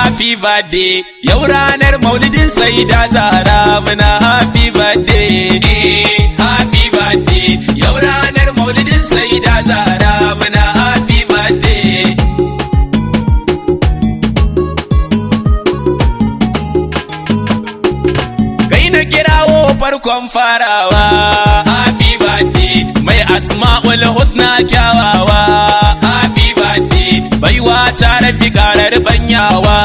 happy birthday yau ranar maulidin Sayyida Zahra muna happy birthday happy birthday yau ranar maulidin Sayyida Zahra muna happy birthday kai na kirawo farkon farawa happy birthday mai asma'ul husna kyawawa happy birthday baiwa ta rabi karar banyawa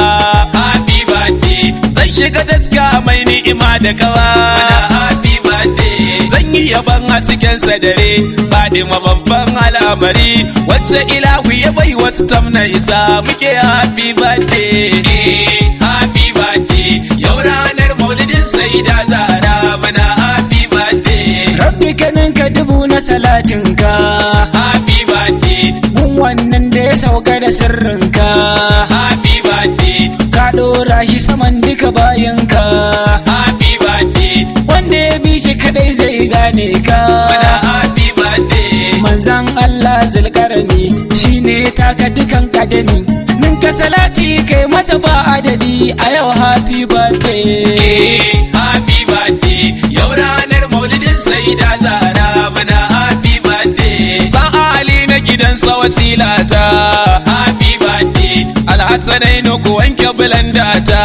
happy birthday zan shiga taska mai ni'ima da kawa happy birthday zan yi yaban hasken sadare Fadima babban al'amari wacce ilahu ya bai wasu tamna isa muke happy birthday happy birthday yau ranar maulidin Sayyida Zahra muna happy birthday rabbi kaninka dubu na salatinka happy birthday mun wannan da ya sauka da sirrinka happy birthday ka dora shi saman duka bayanka happy birthday wanda ya bi shi kadai zai gane ka muna happy birthday manzan Allah zulkarni shine taka dukan kadami ninka salati kai masa ba adadi a yau happy birthday happy birthday yau ranar maulidin Sayyida Zahra muna happy birthday sa'a Ali na gidansa wasilata happy birthday Alhassanainu ku wanke bulandata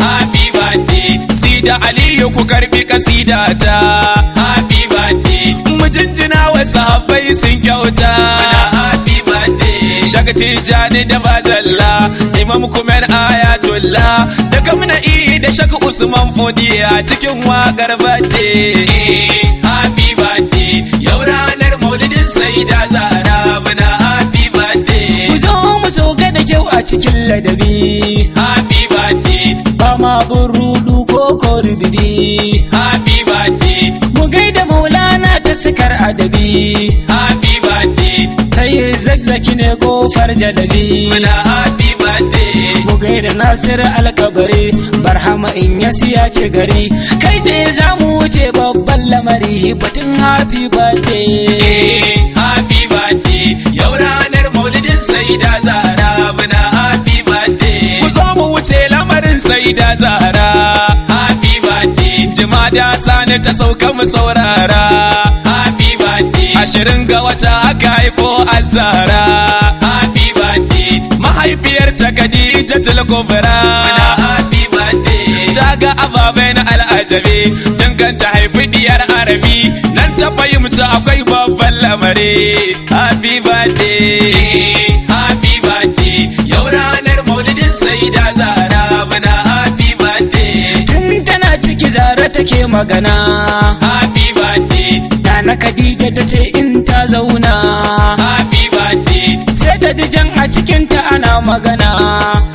happy birthday Sida Aliyu ku karbi kasidata happy birthday mujinjina wa sahabbai sun kyauta muna happy birthday Shakti Jani da Bazalla Imam Kumer Ayatullah da Kamna'i da Shak Usman Fodiya cikin waƙar birthday happy birthday yau ranar maulidin Sayyida Zahra muna happy birthday ku zo mu sauka da kyau a cikin ladabi happy birthday ba ma burudu ko korbibi happy birthday mu gaida maulana ta sukar adabi happy birthday sai zagzaki ne kofar jalabi muna happy birthday mu gaida Nasir alkabari barhama in ya siya ci gari kai ce za mu wuce babban lamari batun happy birthday happy birthday yau ranar maulidin Sayyida Zahra muna happy birthday ku zo mu wuce lamarin Sayyida Zahra happy birthday jimada sani ta sauka mu saurara happy birthday 20 ga wata aka haifo Zahra happy birthday mahaifiyar ta Khadijatul Kubra muna happy birthday daga ababai na al'ajabi tun ta haifi diyar Arabi nan ta fahimta akwai babban lamari happy birthday happy birthday yau ranar maulidin Sayyida Zahra muna happy birthday tun tana ciki Zahra take magana happy birthday Nana Khadija ta ce in ta zauna happy birthday sai ta dijan a cikinta ana magana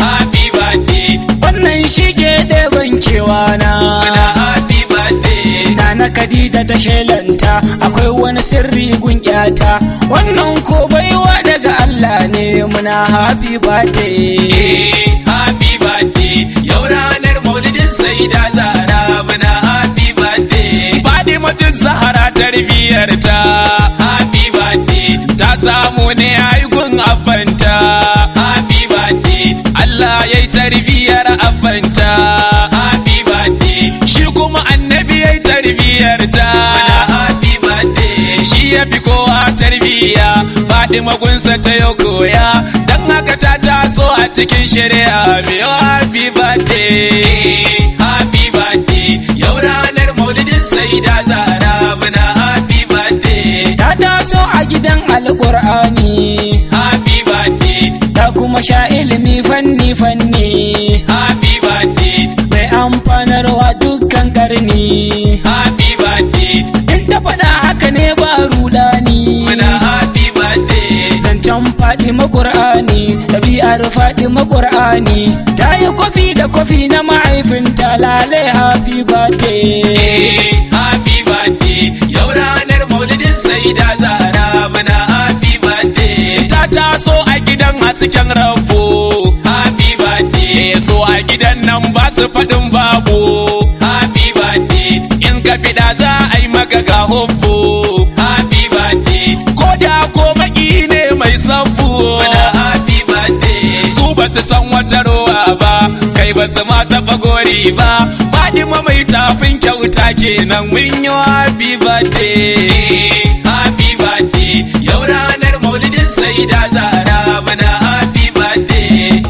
happy birthday wannan shi ke ɗeban kewana muna happy birthday Nana Khadija ta shelanta akwai wani sirri gungyata wannan ko baiwa daga Allah ne muna happy birthday happy birthday yau ranar maulidin Sayyida Zahra muna happy birthday Fadimatun Zahra tarbiyarta happy birthday ta samu ne haigun abbanta happy birthday Allah yayi tarbiyar abbanta happy birthday shi kuma annabi yayi tarbiyarta muna happy birthday shi yafi kowa tarbiya Fadima gunsa ta yau koya dan haka ta taso a cikin shari'a mai happy birthday happy birthday yau ranar maulidin Sayyida Zahra muna happy birthday ta taso a gidan alƙur'ani happy birthday ta kuma sha ilimi fanni happy birthday mai amfanarwa dukkan karni happy birthday in ta faɗa haka ne ba rudani muna happy birthday zancen Fadima Qur'ani ɗabi'ar Fadima Qur'ani ta yi kwafi da kwafi na mahaifinta lale happy birthday happy birthday yau ranar maulidin Sayyida Zahra muna happy birthday ta taso a gidan hasken Rabbo happy birthday so a gidan nan ba su faɗin babu happy birthday in ka fida za a yi maka ga hobbo happy birthday ko da ko maki ne mai sabbu muna happy birthday su ba su san wata rowa ba bari ba Fadima mai tafin kyauta kenan mun yi happy birthday happy birthday yau ranar maulidin Sayyida Zahra muna happy birthday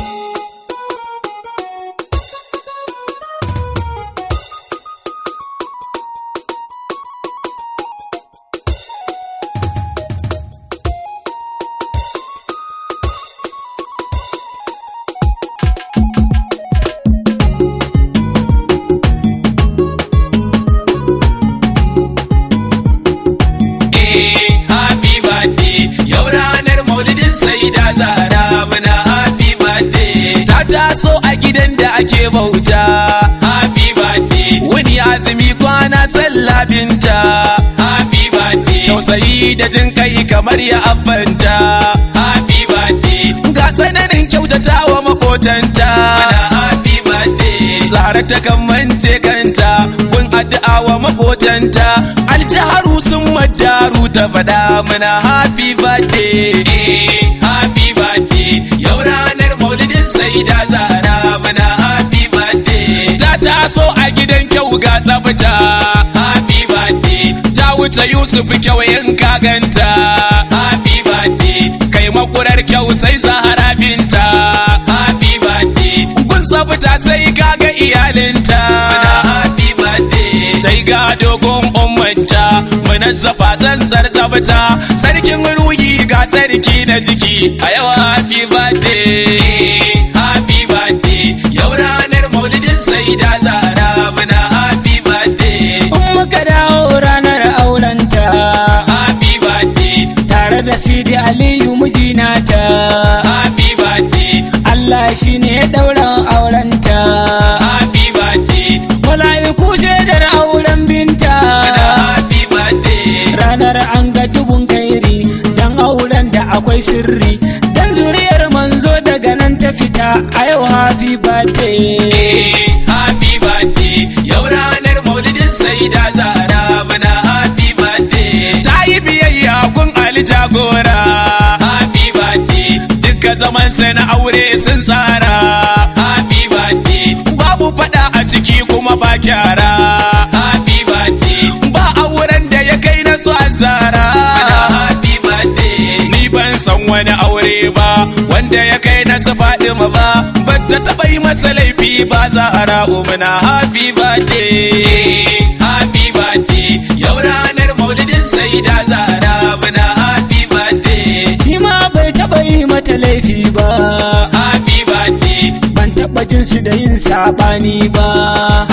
so a gidan da ake bauta happy birthday wani azumi kwana sallah binta happy birthday tausayi da jin kai kamar ya abbanta happy birthday ga tsananin kyautatawa makotanta mana happy birthday Zahra ta kamance kanta kun addu'a wa makotanta aljaharu sun madaru ta fada mana happy birthday happy birthday yau ranar maulidin Sayyida Zahra muna happy birthday ta taso a gidan kyau ga tsafta happy birthday ta wuce Yusuf kyau in ka ganta happy birthday kai makurar kyau sai Zahra binta happy birthday kun tsafta sai kaga iyalinta muna happy birthday sai ga dogon ummanta munazzafa zanzar tsafta sarkin ruhi ga sarki na jiki a yau happy birthday happy birthday yau ranar maulidin Sayyida Zahra muna happy birthday muka dawo ranar aurenta happy birthday tare da Sidi Aliyu mijina ta happy birthday Allah shine dauran aurenta happy birthday malaiku shaidar auren binta muna happy birthday ranar an ga dubun kairi dan auren da akwai sirri dan zuriyar manzo daga nan ta fita a yau happy birthday happy birthday yau ranar maulidin Sayyida Zahra muna happy birthday ta yi biyayya gun Ali jagora happy birthday duka zaman sa na aure sun tsara happy birthday babu fada a ciki kuma ba kyara happy birthday ba auren da ya kai na su Zahra happy birthday ni ban san wani aure ba wanda ya kai na su Fadima ba ta taɓa yi masa laifi ba Zahra muna happy birthday happy birthday yau ranar maulidin Sayyida Zahra muna happy birthday shi ma bai taɓa yi mata laifi ba happy birthday ban taɓa jin su da yin sabani ba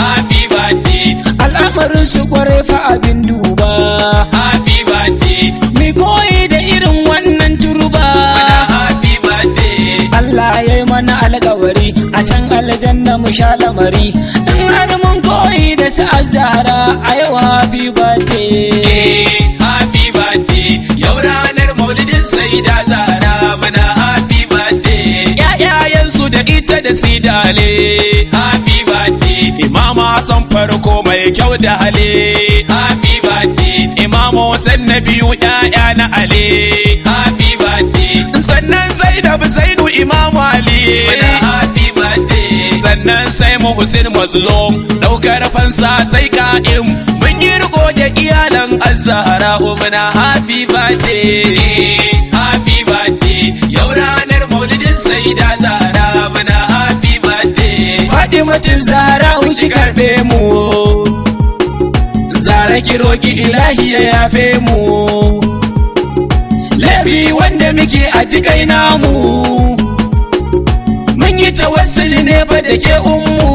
happy birthday al'amarin su kware fa abin duba happy birthday mi koyi da irin wannan turba muna happy birthday Allah ya yi mana alƙawari a can aljanna mu sha lamari in har mun koyi da su Zahra a yau happy birthday happy birthday yau ranar maulidin Sayyida Zahra muna happy birthday ƴaƴayensu da ita da Sidale happy birthday Imama Hassan farko mai kyau da hale happy birthday Imam Hussein na biyu ƴaƴa na Ali happy birthday sannan Zainab Zainu Imam Ali muna happy birthday sannan sai Muhsin Mazlum daukar fansa sai Qa'im mun yi riko da iyalan Az-Zahra muna happy birthday happy birthday yau ranar maulidin Sayyida Zahra muna happy birthday Fadimatin Zahra ki karbe mu Zahra ki roki ilahi ya yafe mu laifi wanda muke a cikai namu mun yi tawassuli ne fa da ke ummu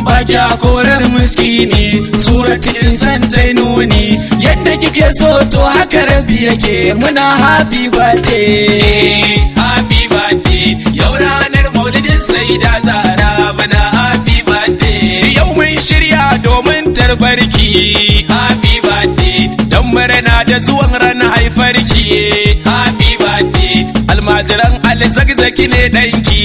ba kya korar miskini surati insan tai nuni yadda kike so to haka rabi yake muna happy birthday happy birthday yau ranar maulidin Sayyida Zahra muna happy birthday yau mun shirya domin tarbarki happy birthday dan murna da zuwan ran haifarki happy birthday almajiran alzagzaki ne danki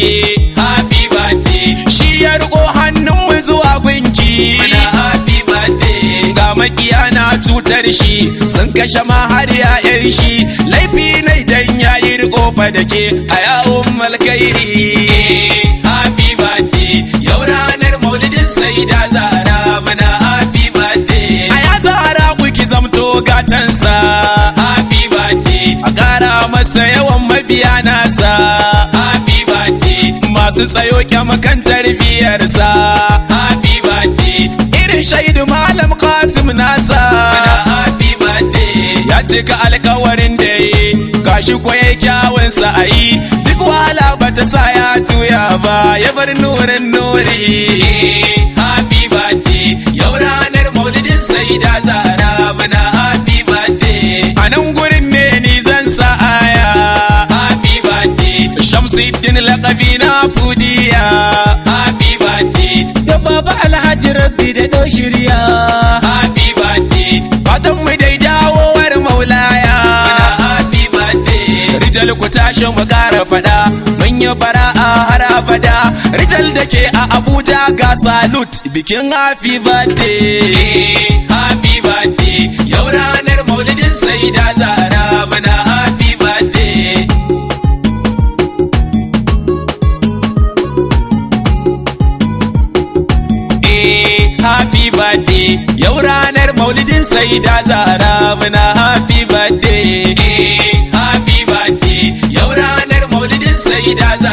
happy birthday shi ya riko hannun mu zuwa gunki muna happy birthday ga makiya na cutar shi sun kashe ma har yayan shi laifi ne dan yayi riko fa dake a yawon malkairi happy birthday yau sai da Zahra muna happy birthday. A ya Zahra kuki zamto gatansa happy birthday. A ƙara masa yawan mabiya nasa happy birthday. Masu tsayo kyamakan tarbiyarsa happy birthday. Irin shaidu Malam Qasim nasa muna happy birthday. Ya cika alkawarin da yi gashi ko yayi kyawun sa'ayi. Duk wahala bata sa ya tuya ba ya bar nurin nuri. Happy birthday yau ranar maulidin Sayyida Zahra muna happy birthday. A nan gurin ne ni zan sa aya happy birthday. Shamsuddin laqabi na Fudiya happy birthday. Da baba Alhaji Rabbi da ɗau shirya happy birthday. Fatan mu dai dawowar maulaya muna happy birthday. Rijal ku tashi mu ƙara faɗa mun yi bara'a har abada. Rijal da ke a Abuja ga salute bikin happy birthday. Happy birthday yau ranar maulidin Sayyida Zahra muna happy birthday. Happy birthday yau ranar maulidin Sayyida Zahra muna happy birthday. Happy birthday yau ranar maulidin Sayyida Zahra